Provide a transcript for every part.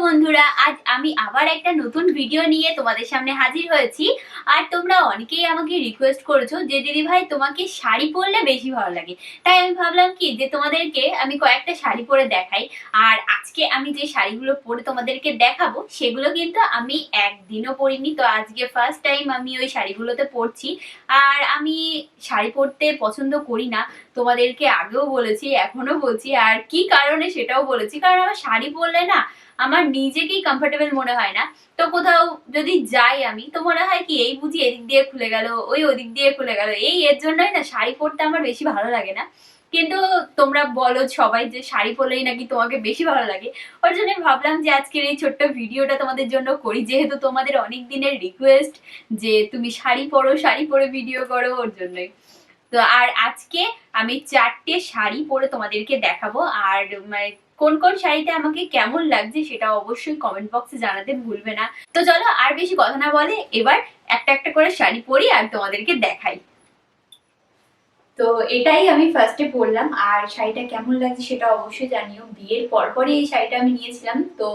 বন্ধুরা, আজ আমি আবার একটা নতুন ভিডিও নিয়ে তোমাদের সামনে হাজির হয়েছি। আর তোমরা অনেকেই আমাকে রিকোয়েস্ট করেছো যে দিদি ভাই তোমাকে শাড়ি পরলে বেশি ভালো লাগে। তাই আমি ভাবলাম কি যে তোমাদেরকে আমি কয়েকটা শাড়ি পরে দেখাই। আর আজকে আমি যে শাড়িগুলো পরে তোমাদেরকে দেখাবো সেগুলো কিন্তু আমি একদিনও পরিনি, তো আজকে ফার্স্ট টাইম আমি ওই শাড়িগুলোতে পরছি। আর আমি শাড়ি পরতে পছন্দ করি না, তোমাদেরকে আগেও বলেছি এখনো বলছি, আর কি কারণে সেটাও বলেছি। কারণ আমার শাড়ি পরলে না আমার নিজেকেই কমফোর্টেবল মনে হয় না। তো কোথাও যদি যাই আমি, তো মনে হয় কি এই বুঝি এদিক দিয়ে খুলে গেল, ওই ওদিক দিয়ে খুলে গেল, এর জন্যই না শাড়ি পরতে আমার বেশি ভালো লাগে না। কিন্তু তোমরা বলো সবাই যে শাড়ি পরলেই নাকি তোমাকে বেশি ভালো লাগে। ওর জন্য ভাবলাম যে আজকের এই ছোট্ট ভিডিওটা তোমাদের জন্য করি, যেহেতু তোমাদের অনেক দিনের রিকোয়েস্ট যে তুমি শাড়ি পরো, শাড়ি পরে ভিডিও করো, ওর জন্যই। তো আর আজকে আমি 4টে শাড়ি পরে তোমাদেরকে দেখাবো। আর মানে কোন কোন শাড়িটা আমাকে কেমন লাগছে সেটা অবশ্যই কমেন্ট বক্সে জানাতে ভুলবে না। তো চলো আর বেশি কথা না বলে এবার একটা একটা করে শাড়ি পরি আর তোমাদেরকে দেখাই। তো এটাই আমি ফার্স্টে পরলাম, আর শাড়িটা কেমন লাগছে সেটা অবশ্যই জানিও। বিয়ের পরপরই এই শাড়িটা আমি নিয়েছিলাম, তো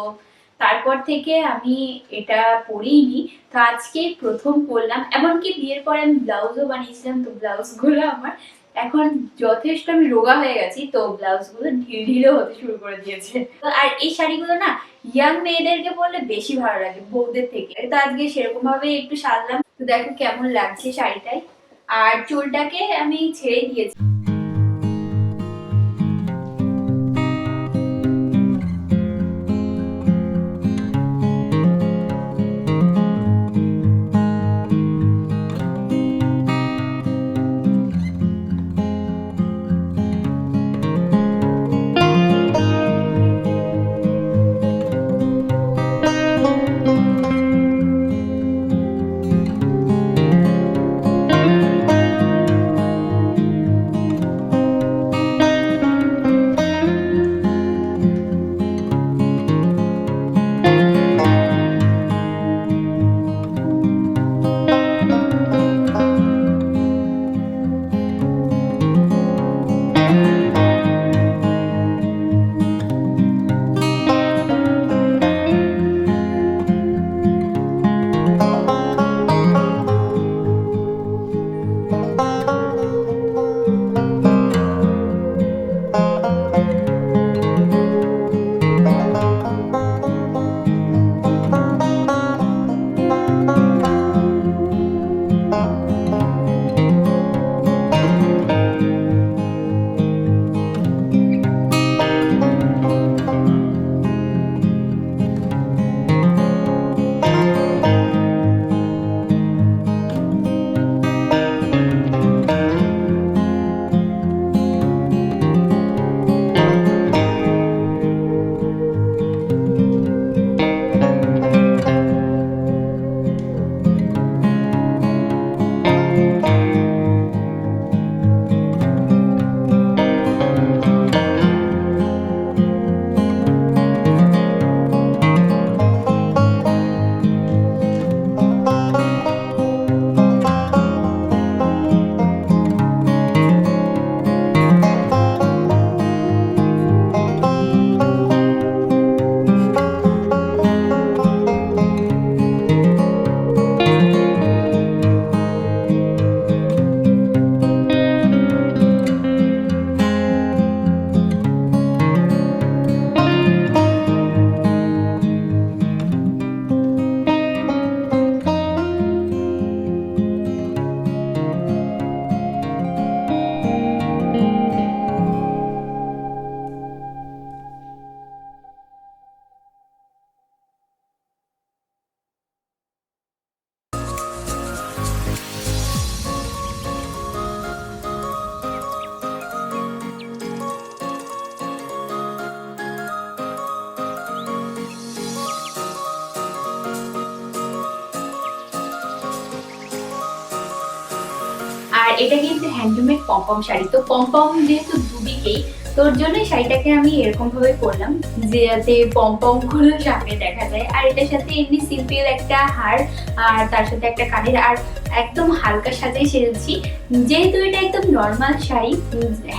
তারপর থেকে আমি এটা পরিনি। তো আজকে প্রথম পরলাম, এমনকি বিয়ের পরে আমি ব্লাউজও বানিয়েছিলাম। তো ব্লাউজগুলো আমার এখন যথেষ্ট আমি রোগা হয়ে গেছি, তো ব্লাউজগুলো ঢিলে হতে শুরু করে দিয়েছে। আর এই শাড়িগুলো না ইয়াং মেয়েদেরকে পরলে বেশি ভালো লাগে বউদের থেকে। তো আজকে সেরকম ভাবে একটু সাজলাম। তো দেখো কেমন লাগছে শাড়িটায়। আর চুলটাকে আমি ছেড়ে দিয়েছি। আর এটা কিন্তু হ্যান্ডলুমের পম্পম শাড়ি। তো পম্পম যেহেতু দুদিকেই, তোর জন্য শাড়িটাকে আমি এরকম ভাবে পরলাম যে যাতে পম পম গুলো সামনে দেখা যায়। আর এটার সাথে এমনি সিম্পল একটা হার আর তার সাথে একটা কানের আর একদম হালকা সাজাই সেরেছি। যেহেতু এটা একদম নর্মাল শাড়ি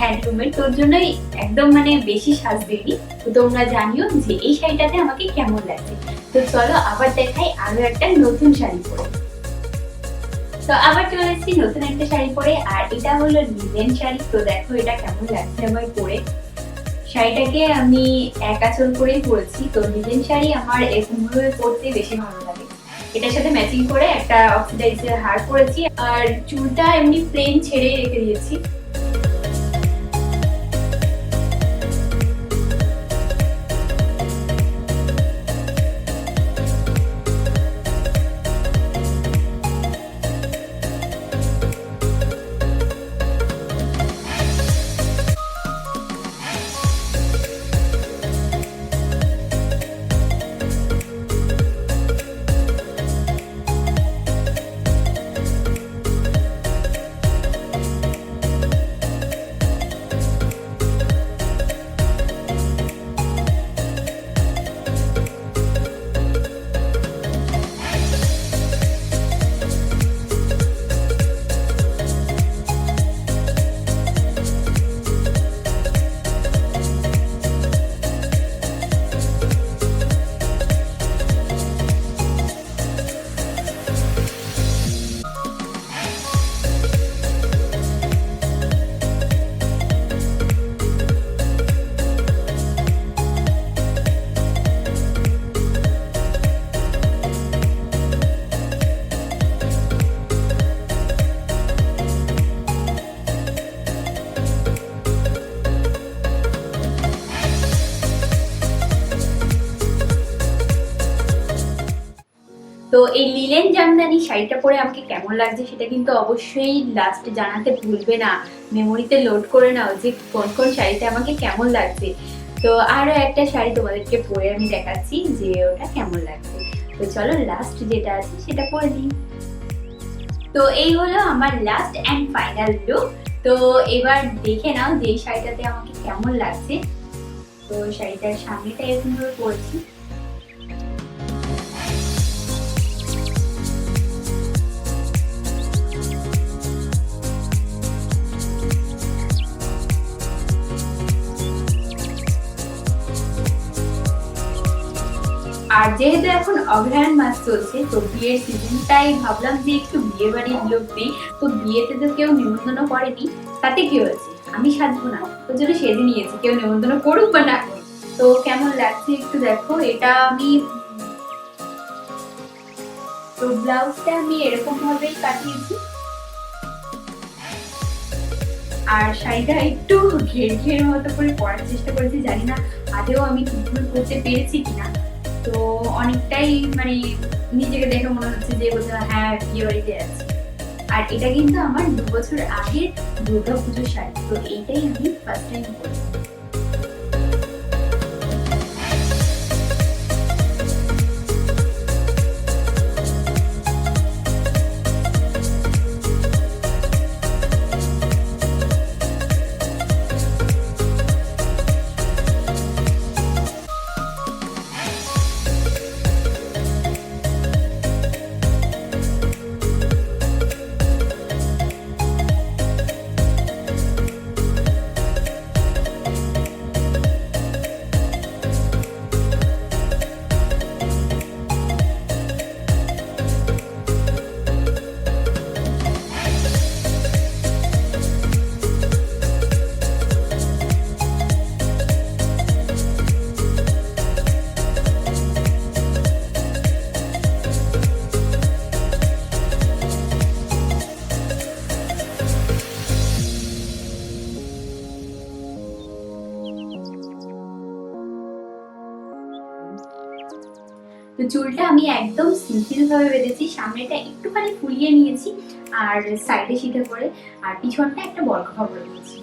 হ্যান্ডলুমের, তোর জন্যই একদম মানে বেশি সাজ দিইনি। তো তোমরা জানিও যে এই শাড়িটাতে আমাকে কেমন লাগছে। তো চলো আবার দেখাই আরো একটা নতুন শাড়ি পরে। তো আবার চলে এসেছি নতুন একটা শাড়ি পরে, আর এটা হলো লিনেন শাড়ি। তো দেখো এটা কেমন লাগছে আমার পরে। শাড়িটাকে আমি এক আঁচল করেই পরেছি। তো লিনেন শাড়ি আমার এরকম ভাবে পরতে বেশি ভালো লাগে। এটার সাথে ম্যাচিং করে একটা অক্সিডাইজের হার পরেছি, আর চুলটা এমনি প্লেন ছেড়ে রেখে দিয়েছি। তো এই লিলেন জামদানি শাড়িটা পরে আমাকে কেমন লাগছে সেটা কিন্তু অবশ্যই লাস্টে জানাতে ভুলবে না। মেমোরিতে লোড করে নাও যে কোন কোন শাড়িতে আমাকে কেমন লাগছে। তো আরো একটা শাড়ি তোমাদেরকে পরে আমি দেখাচ্ছি যে ওটা কেমন লাগছে। তো চলো লাস্ট যেটা আছে সেটা পরে দিই। তো এই হলো আমার লাস্ট অ্যান্ড ফাইনাল লুক। তো এবার দেখে নাও যে এই শাড়িটাতে আমাকে কেমন লাগছে। তো শাড়িটার সামনেটা এরকম ভাবে পরেছি। আর যেহেতু এখন অগ্রহায়ণ মাস চলছে, তো বিয়ের সিজন, তাই ভাবলাম যে একটু বিয়ে বাড়ির লোক দিই। তো বিয়েতে তো কেউ নিমন্ত্রণ করেনি, তাতে কি হয়েছে, আমি সাজবো না? তো জন্য সেজে নিয়েছি, কেউ নিমন্ত্রণ করুক বা না করুক। তো কেমন লাগছে একটু দেখো। এটা আমি তো ব্লাউজটা আমি এরকম ভাবেই কাটিয়েছি, আর শাড়িটা একটু ঘের ঘের মতো করে পরার চেষ্টা করেছি। জানি না আদেও আমি ঠিকভাবে করতে পেরেছি কিনা। তো অনেকটাই মানে নিজেকে দেখে মনে হচ্ছে যে হ্যাঁ বিয়ে বাড়িতে আছে। আর এটা কিন্তু আমার 2 বছর আগের দুর্গা পুজোর শাড়ি। তো এইটাই আমি ফার্স্ট টাইম পরেছি। তো চুলটা আমি একদম সিম্পল ভাবে বেঁধেছি। সামনেটা একটুখানি ফুলিয়ে নিয়েছি আর সাইডে সিধে করে, আর পিছনটা একটা বরখা করে নিয়েছি।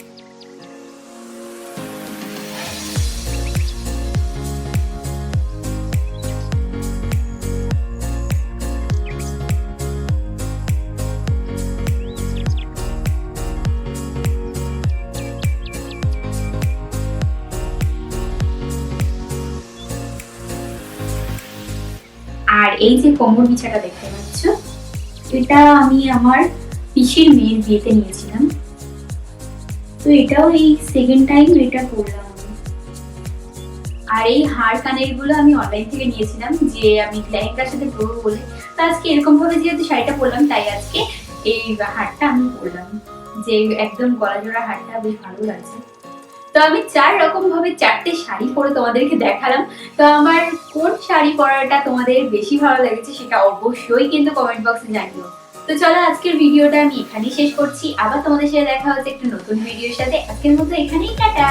আর এই যে কোমর বিছাটা দেখতে পাচ্ছ, এটা আমি আমার পিসির মেয়ের বিয়েতে নিয়েছিলাম। তো এটাও এই সেকেন্ড টাইম এটা পরলাম আমি। আর এই হার কানের গুলো আমি অনলাইন থেকে নিয়েছিলাম, যে আমি লেহেঙ্গার সাথে পরবো বলে। তো আজকে এরকম ভাবে যেহেতু শাড়িটা পরলাম, তাই আজকে এই হারটা আমি পরলাম, যে একদম গলা জোড়া হারটা বেশ ভালো লাগছে। তো আমি 4 রকম ভাবে 4টে শাড়ি পরে তোমাদেরকে দেখালাম। তো আমার কোন শাড়ি পরাটা তোমাদের বেশি ভালো লেগেছে সেটা অবশ্যই কিন্তু কমেন্ট বক্সে জানিও। তো চলো আজকের ভিডিওটা আমি এখানেই শেষ করছি, আবার তোমাদের সাথে দেখা হচ্ছে একটা নতুন ভিডিওর সাথে। আজকের মতো এখানেই টাটা।